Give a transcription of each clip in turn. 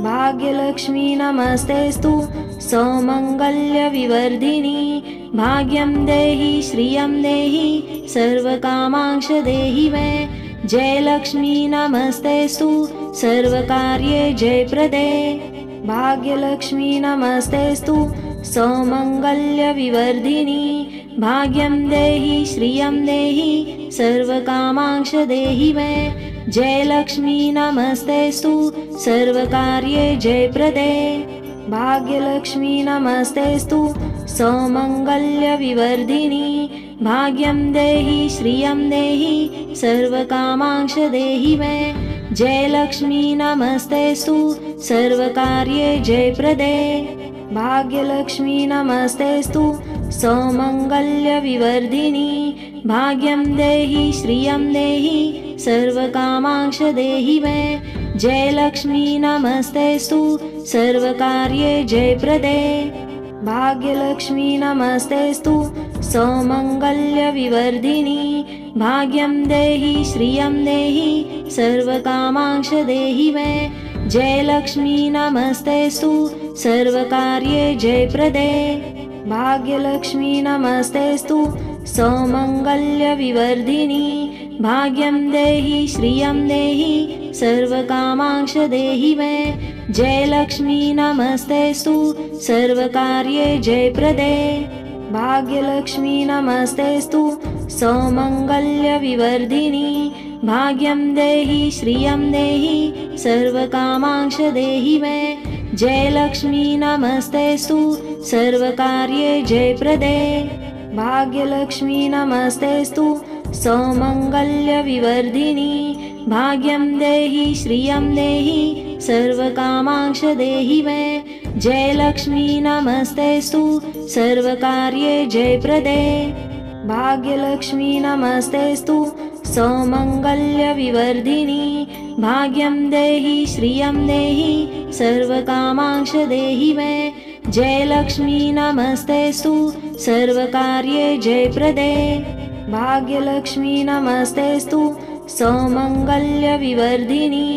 भाग्यलक्ष्मी नमस्तेस्तु सौमङ्गल्यविवर्धिनी भाग्यं देहि श्रियं देहि सर्वकामांश देहि मे जयलक्ष्मी नमस्तेस्तु सर्वकार्ये जयप्रदे भाग्यलक्ष्मी नमस्तेस्तु सौमङ्गल्यविवर्धिनी भाग्यं देहि श्रियं देहि सर्वकामांश देहि मे जयलक्ष्मी नमस्तेस्तु सर्वकार्ये जयप्रदे भाग्यलक्ष्मी नमस्तेस्तु सौमङ्गल्यविवर्धिनी भाग्यं देहि श्रियं देहि सर्वकामांश देहि मे जयलक्ष्मी नमस्तेस्तु सर्वकार्ये जयप्रदे भाग्यलक्ष्मी नमस्तेस्तु सौमङ्गल्यविवर्धिनी भाग्यं देहि श्रियं देहि सर्वकामांश देहि मे जयलक्ष्मी नमस्तेस्तु सर्वकार्ये जयप्रदे भाग्यलक्ष्मी नमस्तेस्तु सौमङ्गल्यविवर्धिनी भाग्यं देहि श्रियं देहि सर्वकामांश देहि मे जयलक्ष्मी नमस्तेस्तु सर्वकार्ये जयप्रदे भाग्यलक्ष्मी नमस्तेस्तु सौमङ्गल्यविवर्धिनी भाग्यं देहि श्रियं देहि सर्वकामांश देहि मे जयलक्ष्मी नमस्तेस्तु सर्वकार्ये जयप्रदे भाग्यलक्ष्मी नमस्तेस्तु सौमङ्गल्यविवर्धिनी भाग्यं देहि श्रियं देहि सर्वकामांश देहि मे जयलक्ष्मी नमस्तेस्तु सर्वकार्ये जयप्रदे भाग्यलक्ष्मी नमस्तेस्तु सौमङ्गल्यविवर्धिनी भाग्यं देहि श्रियं देहि सर्वकामांश देहि मे जयलक्ष्मी नमस्तेस्तु सर्वकार्ये जयप्रदे भाग्यलक्ष्मी नमस्तेस्तु सौमङ्गल्यविवर्धिनी भाग्यं देहि श्रियं देहि सर्वकामांश देहि मे जयलक्ष्मी नमस्तेस्तु सर्वकार्ये जयप्रदे भाग्यलक्ष्मी नमस्तेस्तु सौमङ्गल्यविवर्धिनी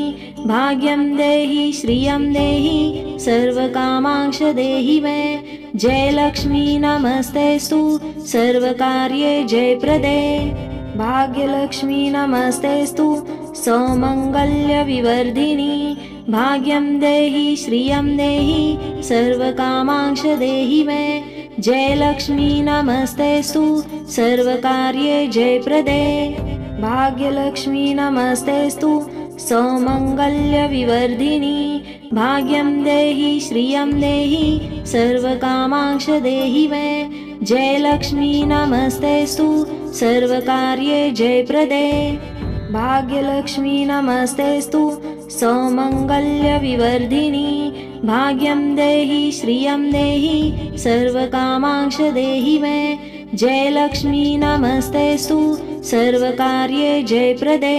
भाग्यं देहि श्रियं देहि सर्वकामांश देहि मे जयलक्ष्मी नमस्तेस्तु सर्वकार्ये जयप्रदे भाग्यलक्ष्मी नमस्तेस्तु सौमङ्गल्यविवर्धिनी भाग्यं देहि श्रियं देहि सर्वकामांश देहि मे जयलक्ष्मी नमस्तेस्तु सर्वकार्ये जयप्रदे भाग्यलक्ष्मी नमस्तेस्तु सौमङ्गल्यविवर्धिनी भाग्यं देहि श्रियं देहि सर्वकामांश देहि मे जयलक्ष्मी नमस्तेस्तु सर्वकार्ये जयप्रदे भाग्यलक्ष्मी नमस्तेस्तु सौमङ्गल्यविवर्धिनी भाग्यं देहि श्रियं देहि सर्वकामांश देहि मे जयलक्ष्मी नमस्तेस्तु सर्वकार्ये जयप्रदे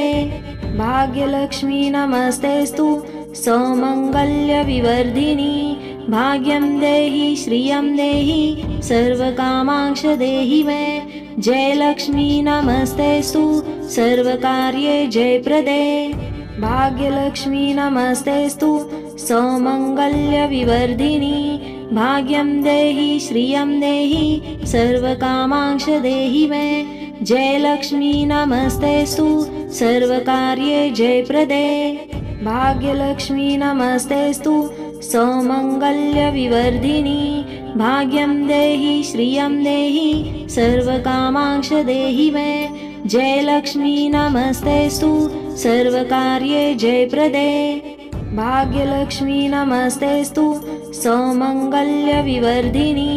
भाग्यलक्ष्मी नमस्तेस्तु सौमङ्गल्यविवर्धिनी भाग्यं देहि श्रियं देहि सर्वकामांश देहि मे जयलक्ष्मी नमस्तेस्तु सर्वकार्ये जयप्रदे भाग्यलक्ष्मी नमस्तेस्तु सौमङ्गल्यविवर्धिनी भाग्यं देहि श्रियं देहि सर्वकामांश देहि मे जयलक्ष्मी नमस्तेस्तु सर्वकार्ये जयप्रदे भाग्यलक्ष्मी नमस्तेस्तु सौमङ्गल्यविवर्धिनी भाग्यं देहि श्रियं देहि सर्वकामांश देहि मे जयलक्ष्मी नमस्तेस्तु सर्वकार्ये जयप्रदे भाग्यलक्ष्मी नमस्तेस्तु सौमङ्गल्यविवर्धिनी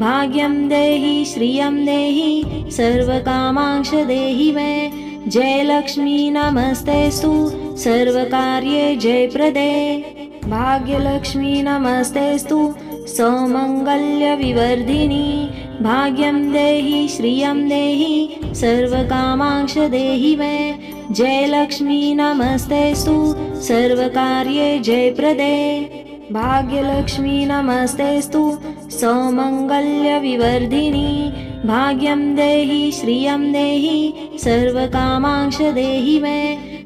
भाग्यं देहि श्रियं देहि सर्वकामांश देहि मे जयलक्ष्मी नमस्तेस्तु सर्वकार्ये जयप्रदे भाग्यलक्ष्मी नमस्तेस्तु सौमङ्गल्यविवर्धिनी भाग्यं देहि श्रियं देहि सर्वकामांश देहि मे जयलक्ष्मी नमस्तेस्तु सर्वकार्ये जयप्रदे भाग्यलक्ष्मी नमस्तेस्तु सौमङ्गल्यविवर्धिनी भाग्यं देहि श्रियं देहि सर्वकामांश देहि मे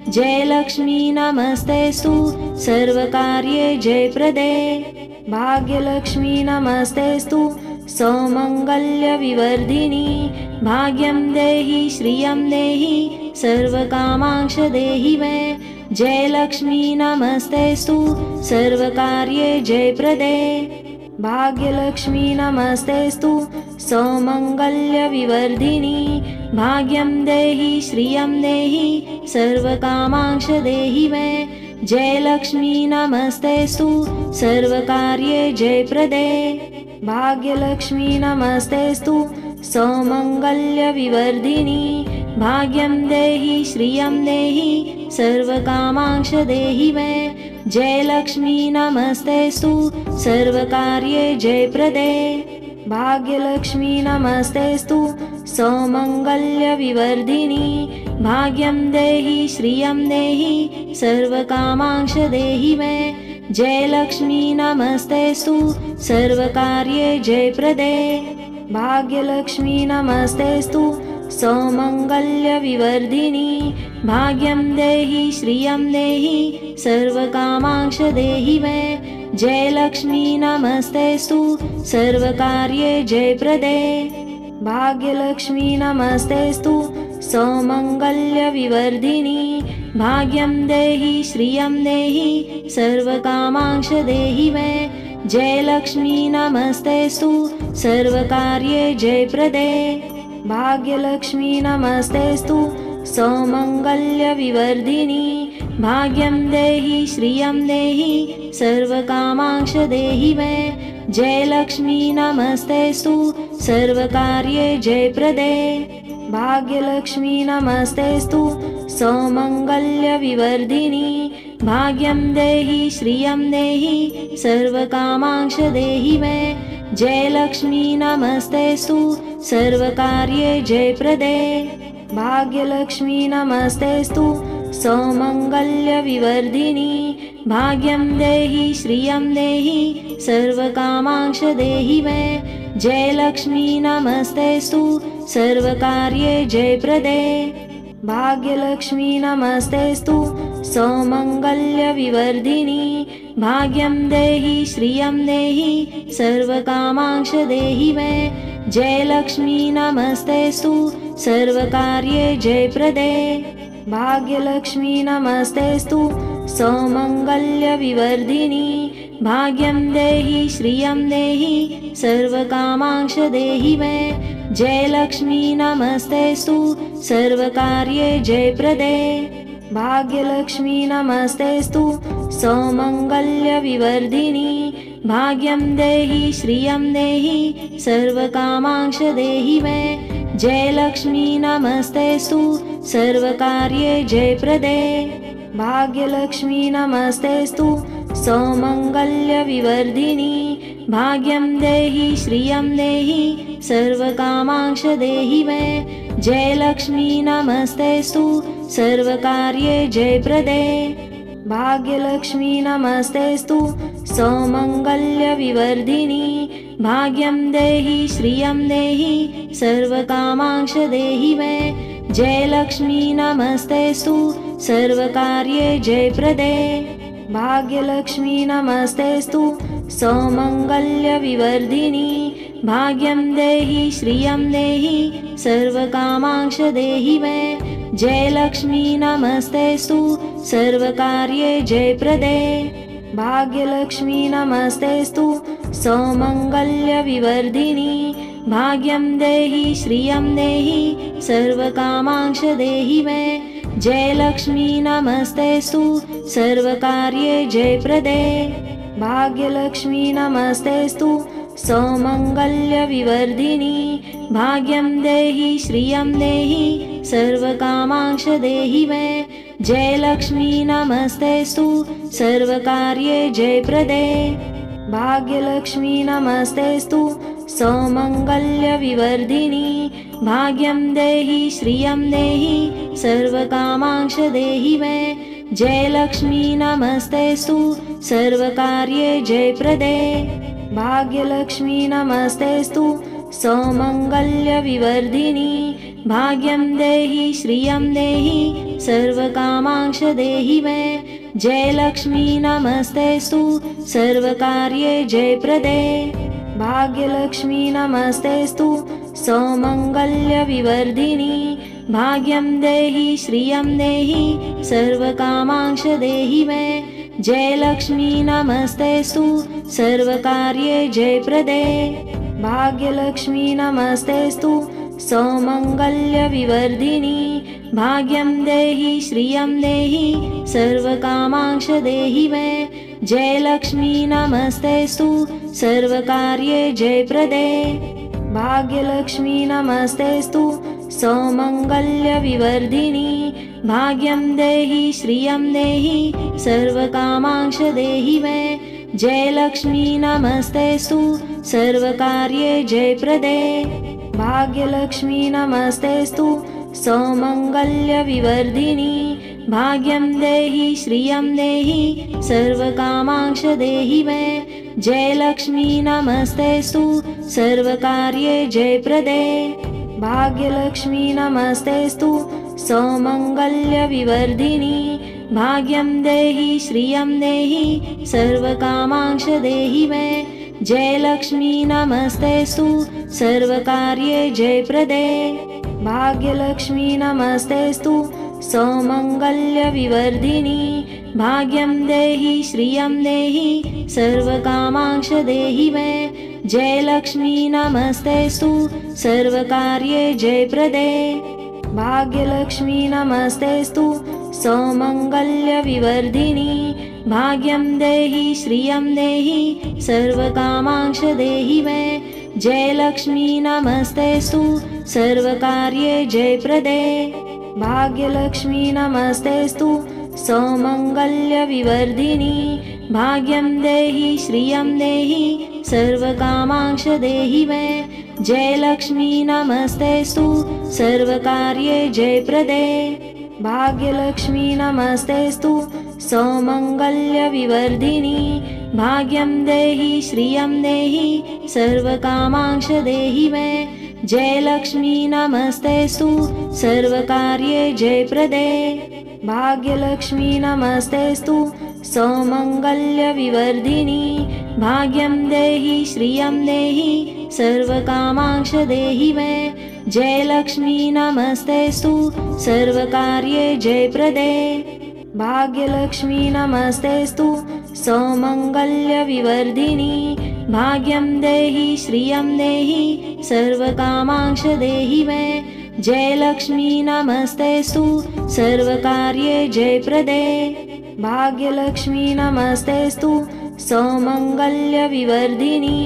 जयलक्ष्मी नमस्तेस्तु सर्वकार्ये जयप्रदे। भाग्यलक्ष्मी नमस्तेस्तु सौमङ्गल्यविवर्धिनी। भाग्यं देहि श्रियं देहि सर्वकामांश देहि मे। जयलक्ष्मी नमस्तेस्तु सर्वकार्ये जयप्रदे। भाग्यलक्ष्मी नमस्तेस्तु सौमङ्गल्यविवर्धिनी। भाग्यं देहि श्रियं देहि सर्वकामांश देहि मे। जयलक्ष्मी नमस्तेस्तु सर्वकार्ये जयप्रदे। भाग्यलक्ष्मी नमस्तेस्तु सौमङ्गल्यविवर्धिनी। भाग्यं देहि श्रियं देहि सर्वकामांश देहि मे। जयलक्ष्मी नमस्तेस्तु सर्वकार्ये जयप्रदे। भाग्यलक्ष्मी नमस्तेस्तु सौमङ्गल्यविवर्धिनी। भाग्यं देहि श्रियं देहि सर्वकामांश देहि मे। जयलक्ष्मी नमस्तेस्तु सर्वकार्ये जयप्रदे। भाग्यलक्ष्मी नमस्तेस्तु सौमङ्गल्यविवर्धिनी। भाग्यं देहि श्रियं देहि सर्वकामांश देहि मे। जयलक्ष्मी नमस्तेस्तु सर्वकार्ये जयप्रदे। भाग्यलक्ष्मी नमस्तेस्तु सौमङ्गल्यविवर्धिनी। भाग्यं देहि श्रियं देहि सर्वकामांश देहि मे। जयलक्ष्मी नमस्तेस्तु सर्वकार्ये जयप्रदे। भाग्यलक्ष्मी नमस्तेस्तु सौमङ्गल्यविवर्धिनी। भाग्यं देहि श्रियं देहि सर्वकामांश देहि मे। जयलक्ष्मी नमस्तेस्तु सर्वकार्ये जयप्रदे। भाग्यलक्ष्मी नमस्तेस्तु सौमङ्गल्यविवर्धिनी। भाग्यं देहि श्रियं देहि सर्वकामांश देहि मे। जयलक्ष्मी नमस्तेस्तु सर्वकार्ये जयप्रदे। भाग्यलक्ष्मी नमस्तेस्तु सौमङ्गल्यविवर्धिनी। भाग्यं देहि श्रियं देहि सर्वकामांश देहि मे। जयलक्ष्मी नमस्तेस्तु सर्वकार्ये जयप्रदे। भाग्यलक्ष्मी नमस्तेस्तु सौमङ्गल्यविवर्धिनी। भाग्यं देहि श्रियं देहि सर्वकामांश देहि मे। जयलक्ष्मी नमस्तेस्तु सर्वकार्ये जयप्रदे। भाग्यलक्ष्मी नमस्तेस्तु सौमङ्गल्यविवर्धिनी। भाग्यं देहि श्रियं देहि सर्वकामांश देहि मे। जयलक्ष्मी नमस्तेस्तु सर्वकार्ये जयप्रदे। भाग्यलक्ष्मी नमस्तेस्तु सौमङ्गल्यविवर्धिनी। भाग्यं देहि श्रियं देहि सर्वकामांश देहि मे। जयलक्ष्मी नमस्तेस्तु सर्वकार्ये जयप्रदे। भाग्यलक्ष्मी नमस्तेस्तु सौमङ्गल्यविवर्धिनी। भाग्यं देहि श्रियं देहि सर्वकामांश देहि मे। जयलक्ष्मी नमस्तेस्तु सर्वकार्ये जयप्रदे। भाग्यलक्ष्मी नमस्तेस्तु सौमङ्गल्यविवर्धिनी। भाग्यं देहि श्रियं देहि सर्वकामांश देहि मे। जयलक्ष्मी नमस्तेस्तु सर्वकार्ये जयप्रदे। भाग्यलक्ष्मी नमस्तेस्तु सौमङ्गल्यविवर्धिनी। भाग्यं देहि श्रियं देहि सर्वकामांश देहि मे। जयलक्ष्मी नमस्तेस्तु सर्वकार्ये जयप्रदे। भाग्यलक्ष्मी नमस्तेस्तु सौमङ्गल्यविवर्धिनी। भाग्यं देहि श्रियं देहि सर्वकामांश देहि मे। जयलक्ष्मी नमस्तेस्तु सर्वकार्ये जयप्रदे। भाग्यलक्ष्मी नमस्तेस्तु सौमङ्गल्यविवर्धिनी। भाग्यं देहि श्रियं देहि सर्वकामांश देहि मे। जयलक्ष्मी नमस्तेस्तु सर्वकार्ये जयप्रदे। भाग्यलक्ष्मी नमस्तेस्तु सौमङ्गल्यविवर्धिनी। भाग्यं देहि श्रियं देहि सर्वकामांश देहि मे। जयलक्ष्मी नमस्तेस्तु सर्वकार्ये जयप्रदे। भाग्यलक्ष्मी नमस्तेस्तु सौमङ्गल्यविवर्धिनी भाग्यं देहि श्रियं देहि सर्वकामांश देहि मे जयलक्ष्मी नमस्तेस्तु सर्वकार्ये जयप्रदे भाग्यलक्ष्मी नमस्तेस्तु सौमङ्गल्यविवर्धिनी भाग्यं देहि श्रियं देहि सर्वकामांश देहि मे जयलक्ष्मी नमस्तेस्तु सर्वकार्ये जयप्रदे भाग्यलक्ष्मी नमस्तेस्तु सौमङ्गल्यविवर्धिनी भाग्यं देहि श्रियं देहि सर्वकामांश देहि मे जयलक्ष्मी नमस्तेस्तु सर्वकार्ये जयप्रदे भाग्यलक्ष्मी नमस्तेस्तु सौमङ्गल्यविवर्धिनी भाग्यं देहि श्रियं देहि सर्वकामांश देहि मे जयलक्ष्मी नमस्तेस्तु सर्वकार्ये जयप्रदे भाग्यलक्ष्मी नमस्तेस्तु सौमङ्गल्यविवर्धिनी भाग्यं देहि श्रियं देहि सर्वकामांश देहि मे जयलक्ष्मी नमस्तेस्तु सर्वकार्ये जयप्रदे भाग्यलक्ष्मी नमस्तेस्तु सौमङ्गल्यविवर्धिनी भाग्यं देहि श्रियं देहि सर्वकामांश देहि मे जयलक्ष्मी नमस्तेस्तु सर्वकार्ये जयप्रदे भाग्यलक्ष्मी नमस्तेस्तु सौमङ्गल्यविवर्धिनी भाग्यं देहि श्रियं देहि सर्वकामांश देहि मे जयलक्ष्मी नमस्तेस्तु सर्वकार्ये जयप्रदे भाग्यलक्ष्मी नमस्तेस्तु सौमङ्गल्यविवर्धिनी भाग्यं देहि श्रियं देहि सर्वकामांश देहि मे जयलक्ष्मी नमस्तेस्तु सर्वकार्ये जयप्रदे भाग्यलक्ष्मी नमस्तेस्तु सौमङ्गल्यविवर्धिनी भाग्यं देहि श्रियं देहि सर्वकामांश देहि मे जयलक्ष्मी नमस्तेस्तु सर्वकार्ये जयप्रदे भाग्यलक्ष्मी नमस्तेस्तु सौमङ्गल्यविवर्धिनी भाग्यं देहि श्रियं देहि सर्वकामांश देहि मे जयलक्ष्मी नमस्तेस्तु सर्वकार्ये जयप्रदे भाग्यलक्ष्मी नमस्तेस्तु सौमङ्गल्यविवर्धिनी भाग्यं देहि श्रियं देहि सर्वकामांश देहि मे जयलक्ष्मी नमस्तेस्तु सर्वकार्ये जयप्रदे भाग्यलक्ष्मी नमस्तेस्तु सौमङ्गल्यविवर्धिनी भाग्यं देहि श्रियं देहि सर्वकामांश देहि मे जयलक्ष्मी नमस्तेस्तु सर्वकार्ये जयप्रदे भाग्यलक्ष्मी नमस्तेस्तु सौमङ्गल्यविवर्धिनी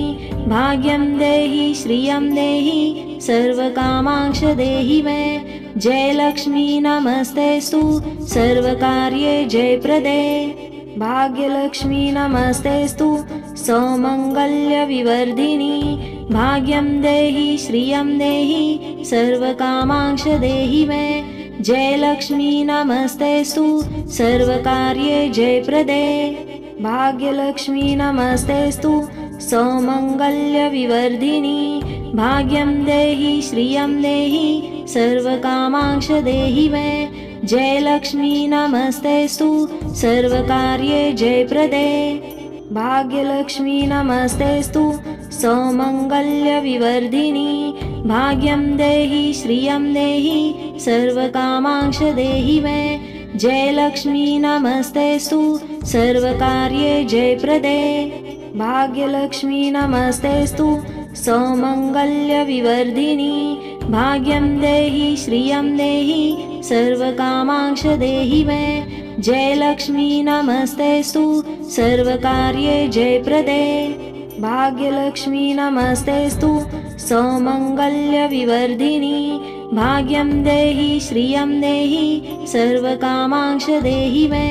भाग्यं देहि श्रियं देहि सर्वकामांश देहि मे जयलक्ष्मी नमस्तेस्तु सर्वकार्ये जयप्रदे भाग्यलक्ष्मी नमस्तेस्तु सौमङ्गल्यविवर्धिनी भाग्यं देहि श्रियं देहि सर्वकामांश देहि मे जयलक्ष्मी नमस्तेस्तु सर्वकार्ये जयप्रदे भाग्यलक्ष्मी नमस्तेस्तु सौमङ्गल्यविवर्धिनी भाग्यं देहि श्रियं देहि सर्वकामांश देहि मे जयलक्ष्मी नमस्तेस्तु सर्वकार्ये जयप्रदे भाग्यलक्ष्मी नमस्तेस्तु सौमङ्गल्यविवर्धिनी भाग्यं देहि श्रियं देहि सर्वकामांश देहि मे जयलक्ष्मी नमस्तेस्तु सर्वकार्ये जयप्रदे भाग्यलक्ष्मी नमस्तेस्तु सौमङ्गल्यविवर्धिनी भाग्यं देहि श्रियं देहि सर्वकामांश देहि मे जयलक्ष्मी नमस्तेस्तु सर्वकार्ये जयप्रदे भाग्यलक्ष्मी नमस्तेस्तु सौमङ्गल्यविवर्धिनी भाग्यं देहि श्रियं देहि सर्वकामांश देहि मे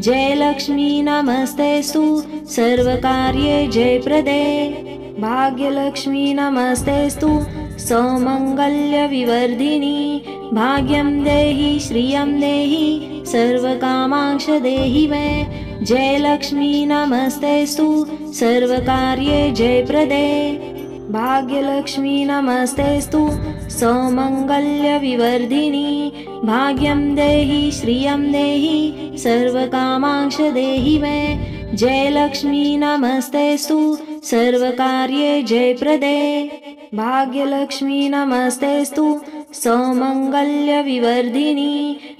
जयलक्ष्मी नमस्तेस्तु सर्वकार्ये जयप्रदे भाग्यलक्ष्मी नमस्तेस्तु सौमङ्गल्यविवर्धिनी भाग्यं देहि श्रियं देहि सर्वकामांश देहि मे जयलक्ष्मी नमस्तेस्तु सर्वकार्ये जयप्रदे भाग्यलक्ष्मी नमस्तेस्तु सौमङ्गल्यविवर्धिनी भाग्यं देहि श्रियं देहि सर्वकामांश देहि मे जयलक्ष्मी नमस्तेस्तु सर्वकार्ये जयप्रदे भाग्यलक्ष्मी नमस्तेस्तु सौमङ्गल्यविवर्धिनी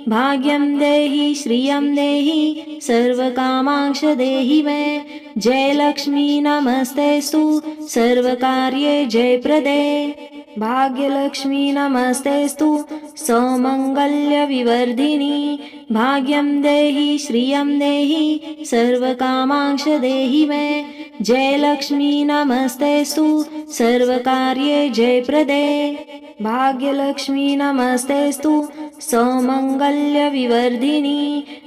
भाग्यं देहि श्रियं देहि सर्वकामांश देहि मे जयलक्ष्मी नमस्तेस्तु सर्वकार्ये जयप्रदे भाग्यलक्ष्मी नमस्तेस्तु सौमङ्गल्यविवर्धिनी भाग्यं देहि श्रियं देहि सर्वकामांश देहि मे जयलक्ष्मी नमस्तेस्तु सर्वकार्ये जयप्रदे भाग्यलक्ष्मी नमस्तेस्तु सौमङ्गल्यविवर्धिनी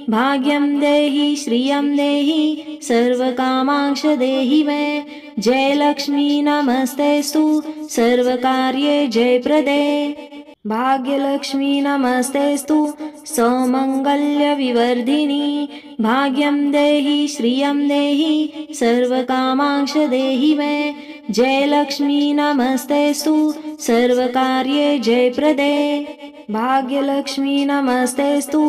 भाग्यं देहि श्रियं देहि सर्वकामांश देहि मे जयलक्ष्मी नमस्तेस्तु सर्वकार्ये जयप्रदे भाग्यलक्ष्मी नमस्तेस्तु सौमङ्गल्यविवर्धिनी भाग्यं देहि श्रियं देहि सर्वकामांश देहि मे जयलक्ष्मी नमस्तेस्तु सर्वकार्ये जयप्रदे भाग्यलक्ष्मी नमस्तेस्तु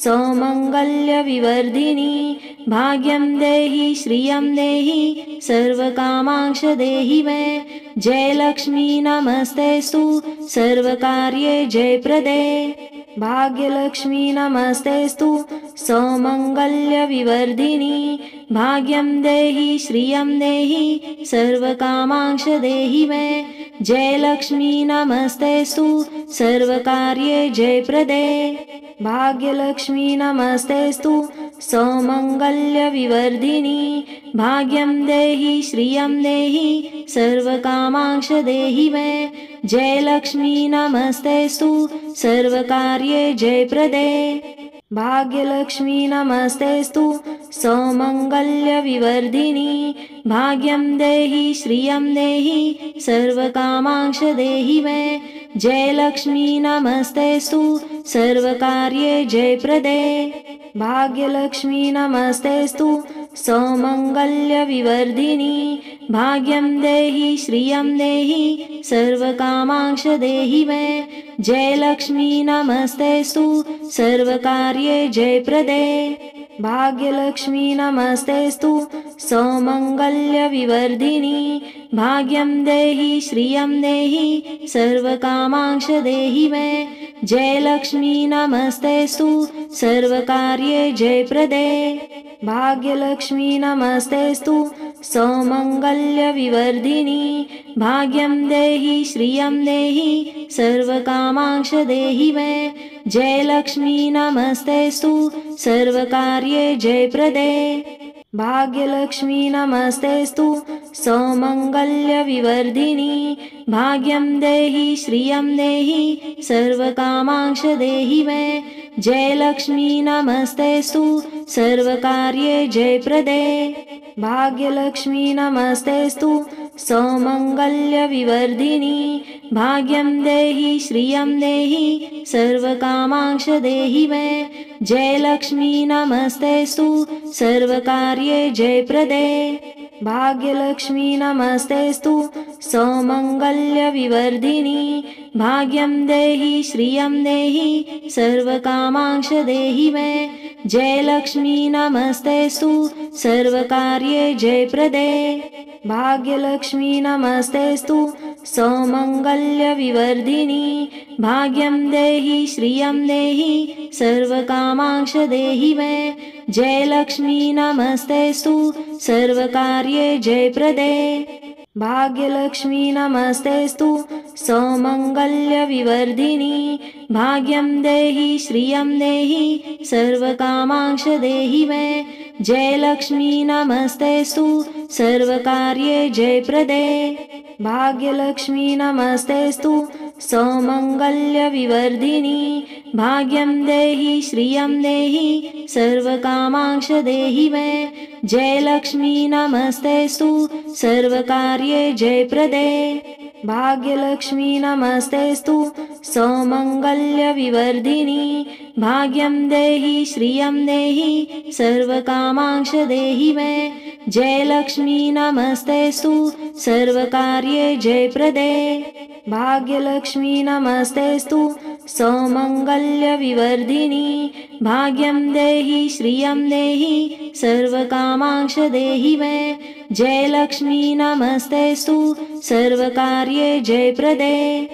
सौमङ्गल्यविवर्धिनी भाग्यं देहि श्रियं देहि सर्वकामांश देहि मे जयलक्ष्मी नमस्तेस्तु सर्वकार्ये जयप्रदे भाग्यलक्ष्मी नमस्तेस्तु सौमङ्गल्यविवर्धिनी भाग्यं देहि श्रियं देहि सर्वकामांश देहि मे जयलक्ष्मी नमस्तेस्तु सर्वकार्ये जयप्रदे भाग्यलक्ष्मी नमस्तेस्तु सौमङ्गल्यविवर्धिनी भाग्यं देहि श्रियं देहि सर्वकामांश देहि मे जयलक्ष्मी नमस्तेस्तु सर्वकार्ये जयप्रदे भाग्यलक्ष्मी नमस्तेस्तु सौमङ्गल्यविवर्धिनी भाग्यं देहि श्रियं देहि सर्वकामांश देहि मे जयलक्ष्मी नमस्तेस्तु सर्वकार्ये जयप्रदे भाग्यलक्ष्मी नमस्तेस्तु सौमङ्गल्यविवर्धिनी भाग्यं देहि श्रियं देहि सर्वकामांश देहि मे जयलक्ष्मी नमस्तेस्तु सर्वकार्ये जयप्रदे भाग्यलक्ष्मी नमस्तेस्तु सौमङ्गल्यविवर्धिनी भाग्यं देहि श्रियं देहि सर्वकामांश देहि मे जयलक्ष्मी नमस्तेस्तु सर्वकार्ये जयप्रदे भाग्यलक्ष्मी नमस्तेस्तु सौमङ्गल्यविवर्धिनी भाग्यं देहि श्रियं देहि सर्वकामांश देहि मे जयलक्ष्मी नमस्तेस्तु सर्वकार्ये जयप्रदे भाग्यलक्ष्मी नमस्तेस्तु सौमङ्गल्यविवर्धिनी भाग्यं देहि श्रियं देहि सर्वकामांश देहि मे जयलक्ष्मी नमस्तेस्तु सर्वकार्ये जयप्रदे भाग्यलक्ष्मी नमस्तेस्तु सौमङ्गल्यविवर्धिनी भाग्यं देहि श्रियं देहि सर्वकामांश देहि मे जयलक्ष्मी नमस्तेस्तु सर्वकार्ये जयप्रदे भाग्यलक्ष्मी नमस्तेस्तु सौमङ्गल्यविवर्धिनी भाग्यं देहि श्रियं देहि सर्वकामांश देहि मे जयलक्ष्मी नमस्तेस्तु सर्वकार्ये जयप्रदे भाग्यलक्ष्मी नमस्तेस्तु सौमङ्गल्यविवर्धिनी भाग्यं देहि श्रियं देहि सर्वकामांश देहि मे जयलक्ष्मी नमस्तेस्तु सर्वकार्ये जयप्रदे भाग्यलक्ष्मी नमस्तेस्तु सौमङ्गल्यविवर्धिनी भाग्यं देहि श्रियं देहि सर्वकामांश देहि मे जयलक्ष्मी नमस्तेस्तु सर्वकार्ये जयप्रदे भाग्यलक्ष्मी नमस्तेस्तु सौमङ्गल्यविवर्धिनी भाग्यं देहि श्रियं देहि सर्वकामांश देहि मे जयलक्ष्मी नमस्तेस्तु सर्वकार्ये जयप्रदे भाग्यलक्ष्मी नमस्तेस्तु सौमङ्गल्यविवर्धिनी भाग्यं देहि श्रियं देहि सर्वकामांश देहि मे जयलक्ष्मी नमस्तेस्तु सर्वकार्ये जयप्रदे। भाग्यलक्ष्मी नमस्तेस्तु सौमङ्गल्यविवर्धिनी। भाग्यं देहि श्रियं देहि सर्वकामांश देहि मे। जयलक्ष्मी नमस्तेस्तु सर्वकार्ये जयप्रदे।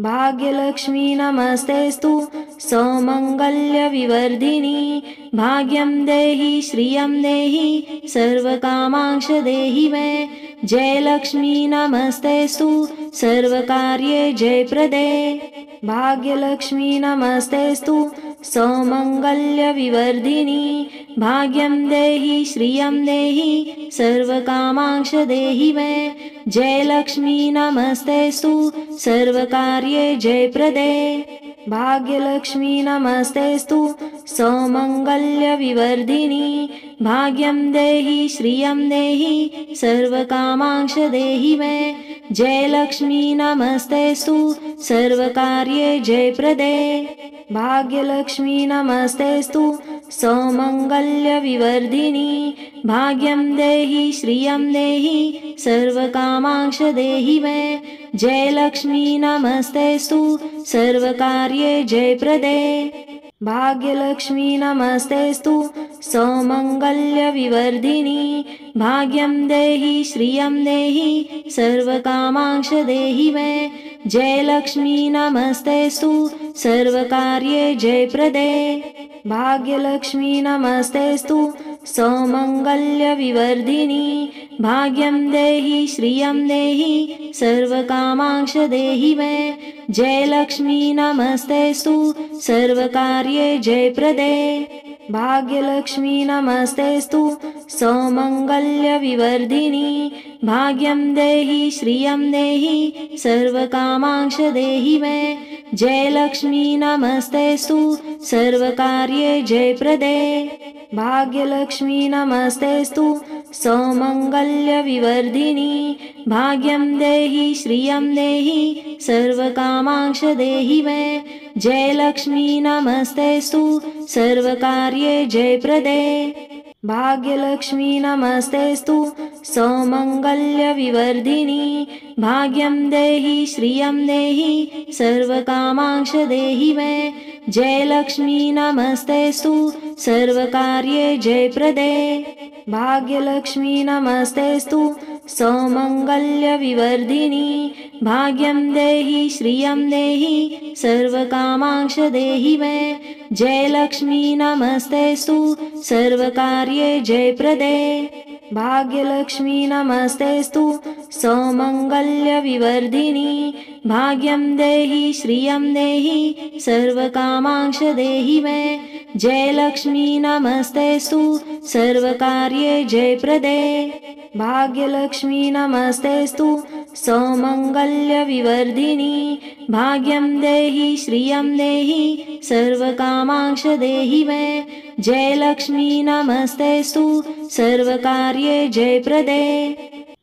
भाग्यलक्ष्मी नमस्तेस्तु सौमङ्गल्यविवर्धिनी। भाग्यं देहि श्रियं देहि सर्वकामांश देहि मे। जयलक्ष्मी नमस्तेस्तु सर्वकार्ये जयप्रदे। भाग्यलक्ष्मी नमस्तेस्तु सौमङ्गल्यविवर्धिनी। भाग्यं देहि श्रियं देहि सर्वकामांश देहि मे। जयलक्ष्मी नमस्तेस्तु सर्वकार्ये जयप्रदे। भाग्यलक्ष्मी नमस्तेस्तु सौमङ्गल्यविवर्धिनी। भाग्यं देहि श्रियं देहि सर्वकामांश देहि मे। जयलक्ष्मी नमस्तेस्तु सर्वकार्ये जयप्रदे। भाग्यलक्ष्मी नमस्तेस्तु सौमङ्गल्यविवर्धिनी। भाग्यं देहि श्रियं देहि सर्वकामांश देहि मे। जयलक्ष्मी नमस्तेस्तु सर्वकार्ये जयप्रदे। भाग्यलक्ष्मी नमस्तेस्तु सौमङ्गल्यविवर्धिनी। भाग्यं देहि श्रियं देहि सर्वकामांश देहि मे। जयलक्ष्मी नमस्तेस्तु सर्वकार्ये जयप्रदे। भाग्यलक्ष्मी नमस्तेस्तु सौमङ्गल्यविवर्धिनी। भाग्यं देहि श्रियं देहि सर्वकामांश देहि मे। जयलक्ष्मी नमस्तेस्तु सर्वकार्ये जयप्रदे। भाग्यलक्ष्मी नमस्तेस्तु सौमङ्गल्यविवर्धिनी। भाग्यं देहि श्रियं देहि सर्वकामांश देहि मे। जयलक्ष्मी नमस्तेस्तु सर्वकार्ये जयप्रदे। भाग्यलक्ष्मी नमस्तेस्तु सौमङ्गल्यविवर्धिनी। भाग्यं देहि श्रियं देहि सर्वकामांश देहि मे। जयलक्ष्मी नमस्तेस्तु सर्वकार्ये जयप्रदे। भाग्यलक्ष्मी नमस्तेस्तु सौमङ्गल्यविवर्धिनी। भाग्यं देहि श्रियं देहि सर्वकामांश देहि मे। जयलक्ष्मी नमस्तेस्तु सर्वकार्ये जयप्रदे। भाग्यलक्ष्मी नमस्तेस्तु सौमङ्गल्यविवर्धिनी। भाग्यं देहि श्रियं देहि सर्वकामांश देहि मे। जयलक्ष्मी नमस्तेस्तु सर्वकार्ये जयप्रदे। भाग्यलक्ष्मी नमस्तेस्तु सौमङ्गल्यविवर्धिनी। भाग्यं देहि श्रियं देहि सर्वकामांश देहि मे। जयलक्ष्मी नमस्तेस्तु सर्वकार्ये जयप्रदे। भाग्यलक्ष्मी नमस्तेस्तु सौमङ्गल्यविवर्धिनी। भाग्यं देहि श्रियं देहि सर्वकामांश देहि मे। जयलक्ष्मी नमस्तेस्तु सर्वकार्ये जयप्रदे।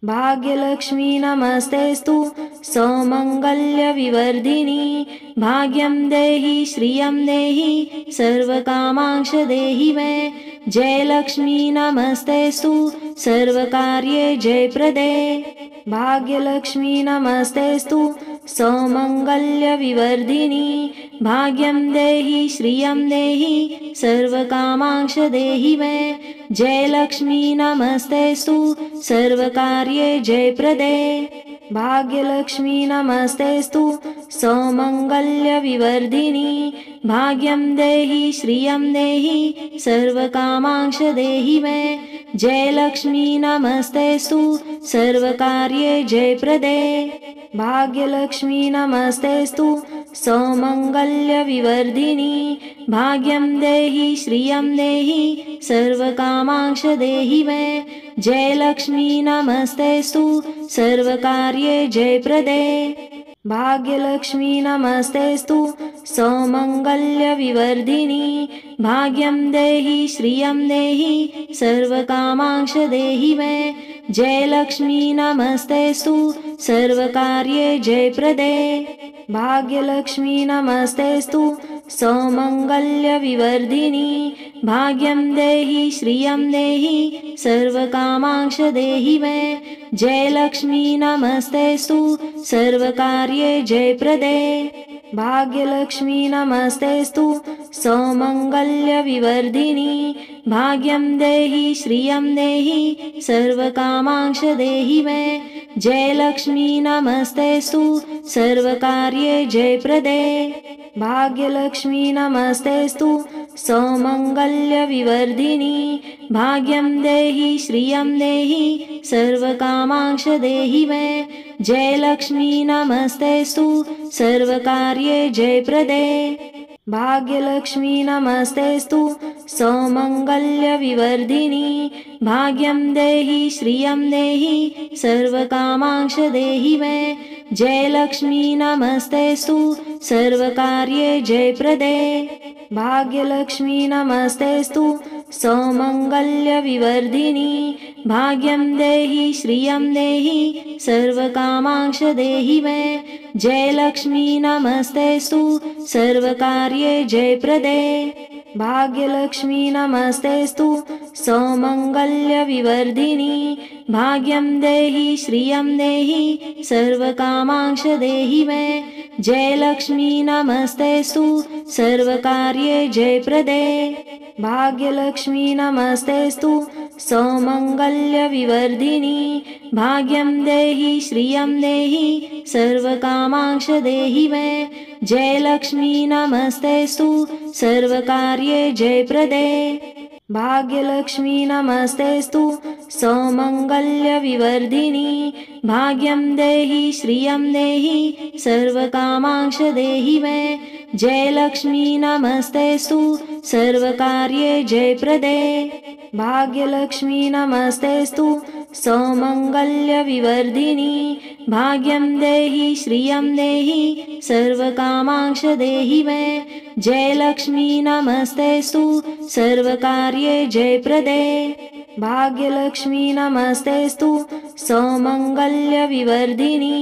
भाग्यलक्ष्मी नमस्तेस्तु सौमङ्गल्यविवर्धिनी। भाग्यं देहि श्रियं देहि सर्वकामांश देहि मे। जयलक्ष्मी नमस्तेस्तु सर्वकार्ये जयप्रदे। भाग्यलक्ष्मी नमस्तेस्तु सौमङ्गल्यविवर्धिनी। भाग्यं देहि श्रियं देहि सर्वकामांश देहि मे। जयलक्ष्मी नमस्तेस्तु सर्वकार्ये जयप्रदे। भाग्यलक्ष्मी नमस्तेस्तु सौमङ्गल्यविवर्धिनी। भाग्यं देहि श्रियं देहि सर्वकामांश देहि मे। जयलक्ष्मी नमस्तेस्तु सर्वकार्ये जयप्रदे। भाग्यलक्ष्मी नमस्तेस्तु सौमङ्गल्यविवर्धिनी। भाग्यं देहि श्रियं देहि सर्वकामांश देहि मे। जयलक्ष्मी नमस्तेस्तु सर्वकार्ये जयप्रदे। भाग्यलक्ष्मी नमस्तेस्तु सौमङ्गल्यविवर्धिनी। भाग्यं देहि श्रियं देहि सर्वकामांश देहि मे। जयलक्ष्मी नमस्तेस्तु सर्वकार्ये जयप्रदे। भाग्यलक्ष्मी नमस्तेस्तु सौमङ्गल्यविवर्धिनी भाग्यं देहि श्रियं देहि सर्वकामांश देहि मे जयलक्ष्मी नमस्तेस्तु सर्वकार्ये जयप्रदे भाग्यलक्ष्मी नमस्तेस्तु सौमङ्गल्यविवर्धिनी भाग्यं देहि श्रियं देहि सर्वकामांश देहि मे जयलक्ष्मी नमस्तेस्तु सर्वकार्ये जयप्रदे भाग्यलक्ष्मी नमस्तेस्तु सौमङ्गल्यविवर्धिनी भाग्यं देहि श्रियं देहि सर्वकामांश देहि मे जयलक्ष्मी नमस्तेस्तु सर्वकार्ये जयप्रदे भाग्यलक्ष्मी नमस्तेस्तु सौमङ्गल्यविवर्धिनी भाग्यं देहि श्रियं देहि सर्वकामांश देहि मे जयलक्ष्मी नमस्तेस्तु सर्वकार्ये जयप्रदे भाग्यलक्ष्मी नमस्तेस्तु सौमङ्गल्यविवर्धिनी भाग्यं देहि श्रियं देहि सर्वकामांश देहि मे जयलक्ष्मी नमस्तेस्तु सर्वकार्ये जयप्रदे भाग्यलक्ष्मी नमस्तेस्तु सौमङ्गल्यविवर्धिनी भाग्यं देहि श्रियं देहि सर्वकामांश देहि मे जयलक्ष्मी नमस्तेस्तु सर्वकार्ये जयप्रदे भाग्यलक्ष्मी नमस्तेस्तु सौमङ्गल्यविवर्धिनी भाग्यं देहि श्रियं देहि सर्वकामांश देहि मे जयलक्ष्मी नमस्तेस्तु सर्वकार्ये जयप्रदे भाग्यलक्ष्मी नमस्तेस्तु सौमङ्गल्यविवर्धिनी भाग्यं देहि श्रियं देहि सर्वकामांश देहि मे जयलक्ष्मी नमस्तेस्तु सर्वकार्ये जयप्रदे भाग्यलक्ष्मी नमस्तेस्तु सौमङ्गल्यविवर्धिनी भाग्यं देहि श्रियं देहि सर्वकामांश देहि मे जयलक्ष्मी नमस्तेस्तु सर्वकार्ये जयप्रदे भाग्यलक्ष्मी नमस्तेस्तु सौमङ्गल्यविवर्धिनी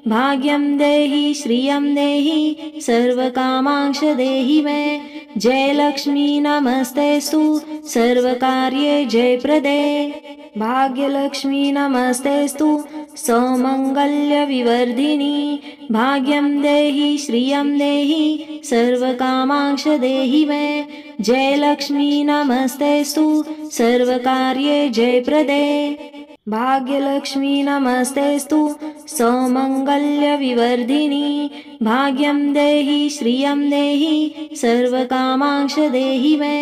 भाग्यं देहि श्रियं देहि सर्वकामांश देहि मे जयलक्ष्मी नमस्तेस्तु सर्वकार्ये जयप्रदे भाग्यलक्ष्मी नमस्तेस्तु सौमङ्गल्यविवर्धिनी भाग्यं देहि श्रियं देहि सर्वकामांश देहि मे जयलक्ष्मी नमस्तेस्तु सर्वकार्ये जयप्रदे भाग्यलक्ष्मी नमस्तेस्तु सौमङ्गल्यविवर्धिनी भाग्यं देहि श्रियं देहि सर्वकामांश देहि मे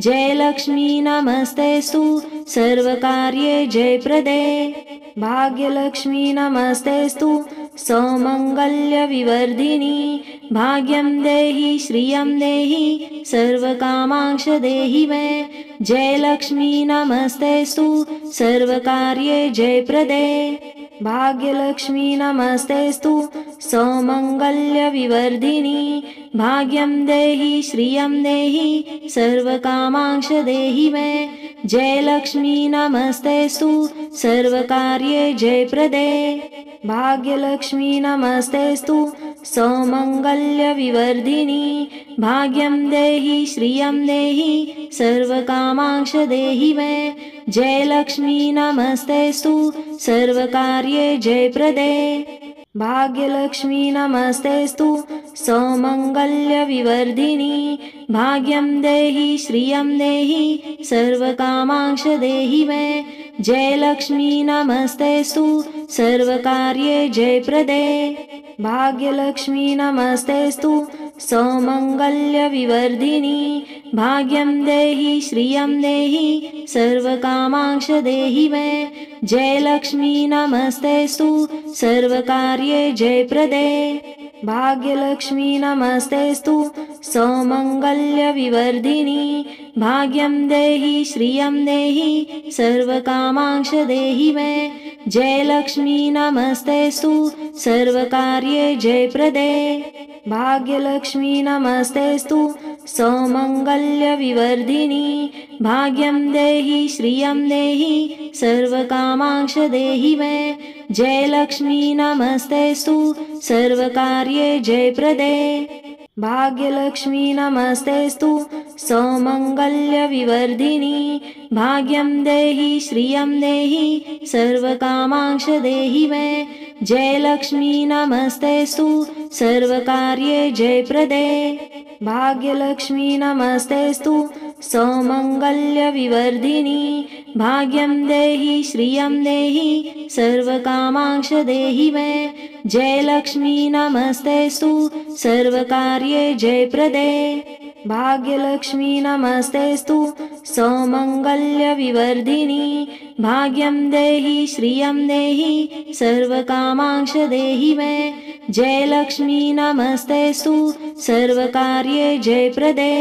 जयलक्ष्मी नमस्तेस्तु सर्वकार्ये जयप्रदे भाग्यलक्ष्मी नमस्तेस्तु सौमङ्गल्यविवर्धिनी भाग्यं देहि श्रियं देहि सर्वकामांश देहि मे जयलक्ष्मी नमस्तेस्तु सर्वकार्ये जयप्रदे भाग्यलक्ष्मी नमस्तेस्तु सौमङ्गल्यविवर्धिनी भाग्यं देहि श्रियं देहि सर्वकामांश देहि मे जयलक्ष्मी नमस्तेस्तु सर्वकार्ये जयप्रदे भाग्यलक्ष्मी नमस्तेस्तु सौमङ्गल्यविवर्धिनी भाग्यं देहि श्रियं देहि सर्वकामांश देहि मे जयलक्ष्मी नमस्तेस्तु सर्वकार्ये जयप्रदे भाग्यलक्ष्मी नमस्तेस्तु सौमङ्गल्यविवर्धिनी भाग्यं देहि श्रियं देहि सर्वकामांश देहि मे जयलक्ष्मी नमस्तेस्तु सर्वकार्ये जयप्रदे भाग्यलक्ष्मी नमस्तेस्तु सौमङ्गल्यविवर्धिनी भाग्यं देहि श्रियं देहि सर्वकामांश देहि मे जयलक्ष्मी नमस्तेस्तु सर्वकार्ये जयप्रदे भाग्यलक्ष्मी नमस्तेस्तु सौमङ्गल्यविवर्धिनी भाग्यं देहि श्रियं देहि सर्वकामांश देहि मे जयलक्ष्मी नमस्तेस्तु सर्वकार्ये जयप्रदे भाग्यलक्ष्मी नमस्तेस्तु सौमङ्गल्यविवर्धिनी भाग्यं देहि श्रियं देहि सर्वकामांश देहि मे जयलक्ष्मी नमस्तेस्तु सर्वकार्ये जयप्रदे भाग्यलक्ष्मी नमस्तेस्तु सौमङ्गल्यविवर्धिनी भाग्यं देहि श्रियं देहि सर्वकामांश देहि मे जयलक्ष्मी नमस्तेस्तु सर्वकार्ये जयप्रदे भाग्यलक्ष्मी नमस्तेस्तु सौमङ्गल्यविवर्धिनी भाग्यं देहि श्रियं देहि सर्वकामांश देहि मे जयलक्ष्मी नमस्तेस्तु सर्वकार्ये जयप्रदे भाग्यलक्ष्मी नमस्तेस्तु सौमङ्गल्यविवर्धिनी भाग्यं देहि श्रियं देहि सर्वकामांश देहि मे जयलक्ष्मी नमस्तेस्तु सर्वकार्ये जयप्रदे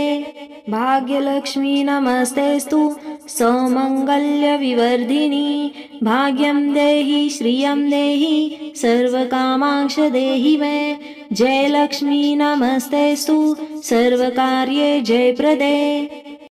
भाग्यलक्ष्मी नमस्तेस्तु सौमङ्गल्यविवर्धिनी भाग्यं देहि श्रियं देहि सर्वकामांश देहि मे जयलक्ष्मी नमस्तेस्तु सर्वकार्ये जयप्रदे।